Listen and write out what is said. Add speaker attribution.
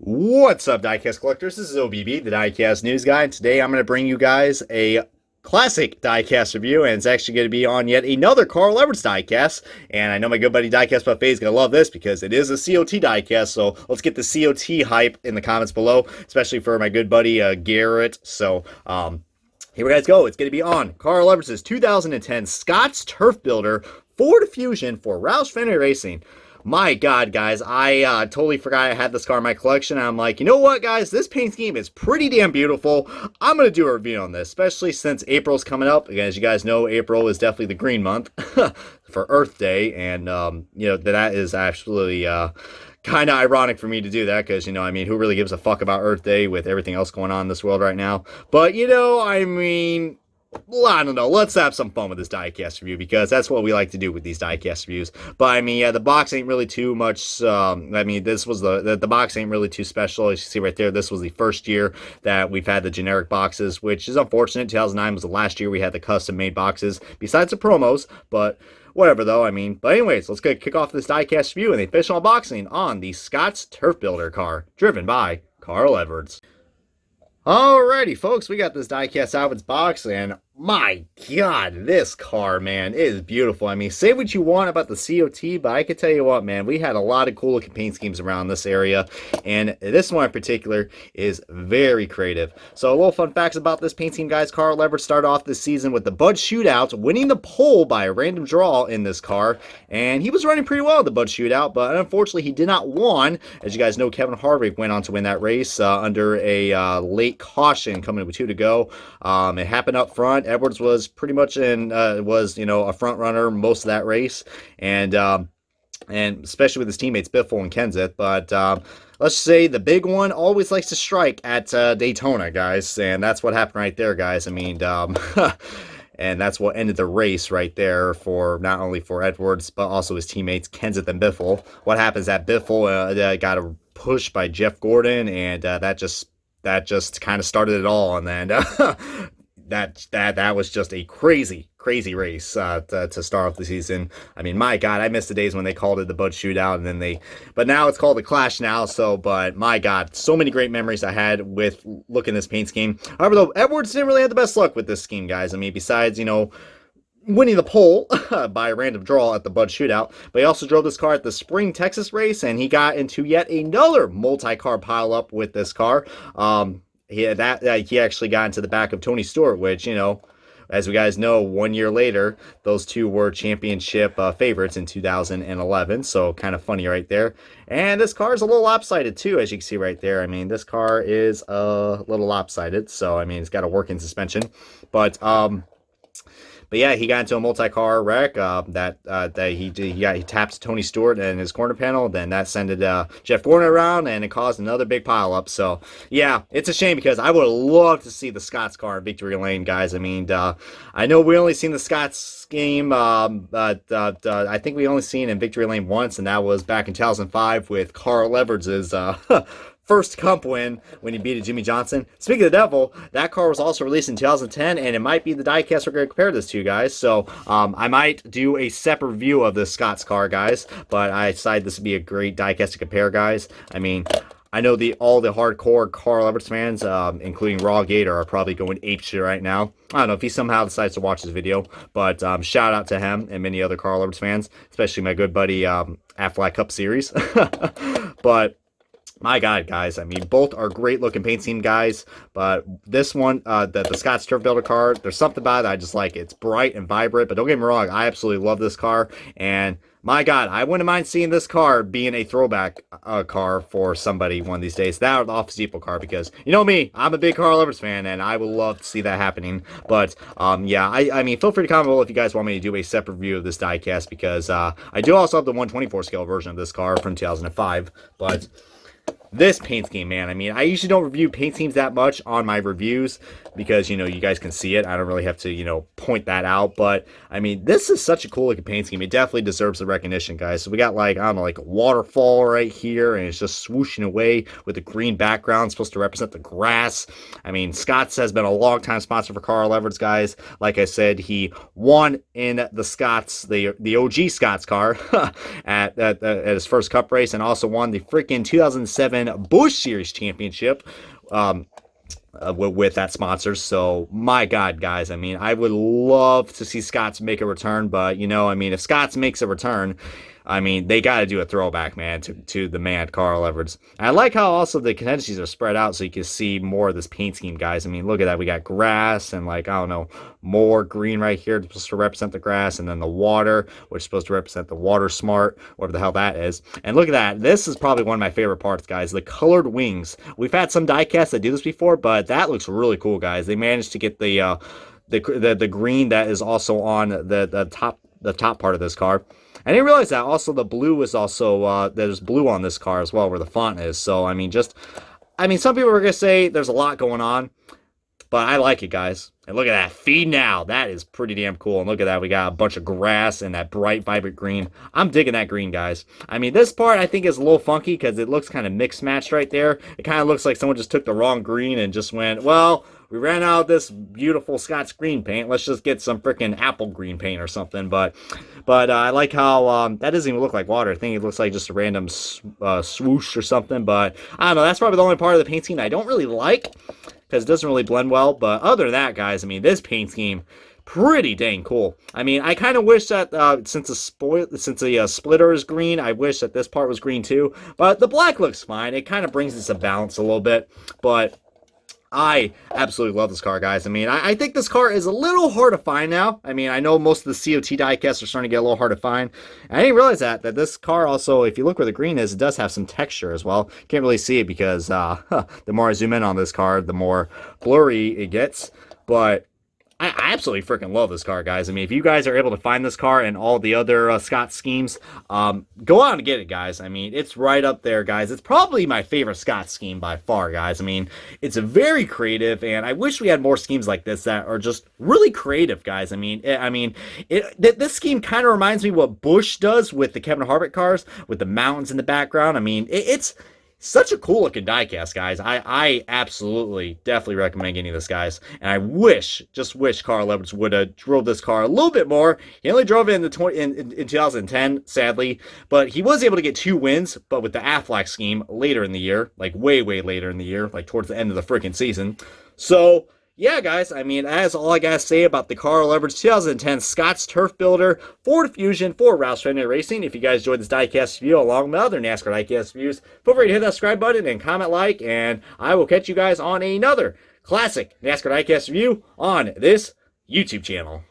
Speaker 1: What's up, DieCast collectors? This is OBB, the DieCast news guy, and today I'm going to bring you guys a classic DieCast review, and it's actually going to be on yet another Carl Edwards DieCast. And I know my good buddy DieCast Buffet is going to love this because it is a COT DieCast, so let's get the COT hype in the comments below, especially for my good buddy Garrett. So, here we guys go. It's going to be on Carl Edwards' 2010 Scott's Turf Builder Ford Fusion for Roush Fenway Racing. My God, guys, I totally forgot I had this car in my collection. I'm like, you know what, guys? This paint scheme is pretty damn beautiful. I'm going to do a review on this, especially since April's coming up. Again, as you guys know, April is definitely the green month for Earth Day. And, you know, that is actually kind of ironic for me to do that because, you know, I mean, who really gives a fuck about Earth Day with everything else going on in this world right now? But, you know, I mean, well, I don't know. Let's have some fun with this diecast review because that's what we like to do with these diecast reviews. But I mean, yeah, the box ain't really too much. I mean, this was the box ain't really too special. As you see right there, this was the first year that we've had the generic boxes, which is unfortunate. 2009 was the last year we had the custom made boxes, besides the promos. But whatever, though. I mean, but anyways, let's kick off this diecast review and the official unboxing on the Scott's Turf Builder car, driven by Carl Edwards. Alrighty, folks, we got this diecast out of its box, and my God, this car, man, is beautiful. I mean, say what you want about the COT, but I can tell you what, man, we had a lot of cool looking paint schemes around this area, and this one in particular is very creative. So a little fun facts about this paint scheme, guys. Carl Edwards started off this season with the Bud Shootout, winning the pole by a random draw in this car, and he was running pretty well at the Bud Shootout, but unfortunately he did not win. As you guys know, Kevin Harvick went on to win that race under a late caution coming with 2 to go. It happened up front. Edwards was pretty much you know, a front runner most of that race, and especially with his teammates Biffle and Kenseth. But let's say the big one always likes to strike at Daytona, guys, and that's what happened right there, guys. I mean, and that's what ended the race right there for not only for Edwards but also his teammates Kenseth and Biffle. What happens at Biffle got a push by Jeff Gordon, and that just kind of started it all, and then that was just a crazy race to start off the season. I mean, my God, I miss the days when they called it the Bud Shootout, and then but now it's called the Clash now. So, but my God, so many great memories I had with looking at this paint scheme. However, though, Edwards didn't really have the best luck with this scheme, guys. I mean, besides, you know, winning the pole by a random draw at the Bud Shootout, but he also drove this car at the Spring Texas race, and he got into yet another multi-car pileup with this car. He actually got into the back of Tony Stewart, which, you know, as we guys know, 1 year later, those two were championship favorites in 2011. So kind of funny right there. And this car is a little lopsided too, as you can see right there. I mean, this car is a little lopsided. So, I mean, it's got a working suspension. But yeah, he got into a multi-car wreck he tapped Tony Stewart in his corner panel. Then that sent Jeff Gordon around, and it caused another big pileup. So, yeah, it's a shame because I would have loved to see the Scott's car in Victory Lane, guys. I mean, I know we only seen the Scott's game, but I think we only seen it in Victory Lane once, and that was back in 2005 with Carl Edwards' first Cup win when he beat Jimmy Johnson. Speaking of the devil, that car was also released in 2010, and it might be the diecast we're going to compare this to, guys. So I might do a separate review of this Scott's car, guys, but I decided this would be a great diecast to compare, guys. I mean, I know all the hardcore Carl Edwards fans, including Raw Gator, are probably going apeshit right now. I don't know if he somehow decides to watch this video, but shout out to him and many other Carl Edwards fans, especially my good buddy Aflac Cup Series. But my God, guys, I mean, both are great looking paint scheme, guys, but this one, the Scott's Turf Builder car, there's something about it I just like. It's bright and vibrant, but don't get me wrong, I absolutely love this car, and my God, I wouldn't mind seeing this car being a throwback car for somebody one of these days. That or the Office Depot car, because, you know me, I'm a big Carl Edwards fan, and I would love to see that happening. But, yeah, I mean, feel free to comment below if you guys want me to do a separate review of this diecast, because I do also have the 124 scale version of this car from 2005, but this paint scheme, man. I mean, I usually don't review paint schemes that much on my reviews because, you guys can see it. I don't really have to, point that out. But, I mean, this is such a cool looking paint scheme. It definitely deserves the recognition, guys. So we got, like, I don't know, like a waterfall right here, and it's just swooshing away with a green background, supposed to represent the grass. I mean, Scott's has been a long time sponsor for Carl Everts, guys. Like I said, he won in the Scott's, the OG Scott's car at his first Cup race, and also won the freaking 2007 Busch Series Championship with that sponsor. So, my God, guys, I mean, I would love to see Scott's make a return, but, I mean, if Scott's makes a return, I mean, they got to do a throwback, man, to the man, Carl Everts. And I like how also the contingencies are spread out so you can see more of this paint scheme, guys. I mean, look at that. We got grass and, like, I don't know, more green right here supposed to represent the grass, and then the water, which is supposed to represent the water smart, whatever the hell that is. And look at that. This is probably one of my favorite parts, guys, the colored wings. We've had some diecasts that do this before, but that looks really cool, guys. They managed to get the green that is also on the top part of this car. I didn't realize that also the blue is also, there's blue on this car as well where the font is. So, I mean, some people are going to say there's a lot going on, but I like it, guys. And look at that, feed now. That is pretty damn cool. And look at that, we got a bunch of grass and that bright, vibrant green. I'm digging that green, guys. I mean, this part I think is a little funky because it looks kind of mixed matched right there. It kind of looks like someone just took the wrong green and just went, well, we ran out of this beautiful Scott's green paint. Let's just get some freaking apple green paint or something. But I like how that doesn't even look like water. I think it looks like just a random swoosh or something. But I don't know. That's probably the only part of the paint scheme I don't really like because it doesn't really blend well. But other than that, guys, I mean, this paint scheme, pretty dang cool. I mean, I kind of wish that since the splitter is green, I wish that this part was green too. But the black looks fine. It kind of brings this a balance a little bit. But I absolutely love this car, guys. I mean, I think this car is a little hard to find now. I mean, I know most of the COT diecasts are starting to get a little hard to find. And I didn't realize that this car also, if you look where the green is, it does have some texture as well. Can't really see it because the more I zoom in on this car, the more blurry it gets. But I absolutely freaking love this car, guys. I mean, if you guys are able to find this car and all the other Scott schemes, go out and get it, guys. I mean, it's right up there, guys. It's probably my favorite Scott scheme by far, guys. I mean, it's a very creative, and I wish we had more schemes like this that are just really creative, guys. I mean, this scheme kind of reminds me what Busch does with the Kevin Harvick cars, with the mountains in the background. I mean, it's such a cool looking diecast, guys. I absolutely, definitely recommend getting this, guys. And I just wish Carl Everts would have drove this car a little bit more. He only drove it in 2010, sadly. But he was able to get 2 wins, but with the Aflac scheme later in the year. Like way, way later in the year. Like towards the end of the freaking season. So, yeah, guys, I mean, that's all I gotta say about the Carl Everts 2010 Scott's Turf Builder Ford Fusion for Roush Fenway Racing. If you guys enjoyed this diecast review along with other NASCAR diecast reviews, feel free to hit that subscribe button and comment like, and I will catch you guys on another classic NASCAR diecast review on this YouTube channel.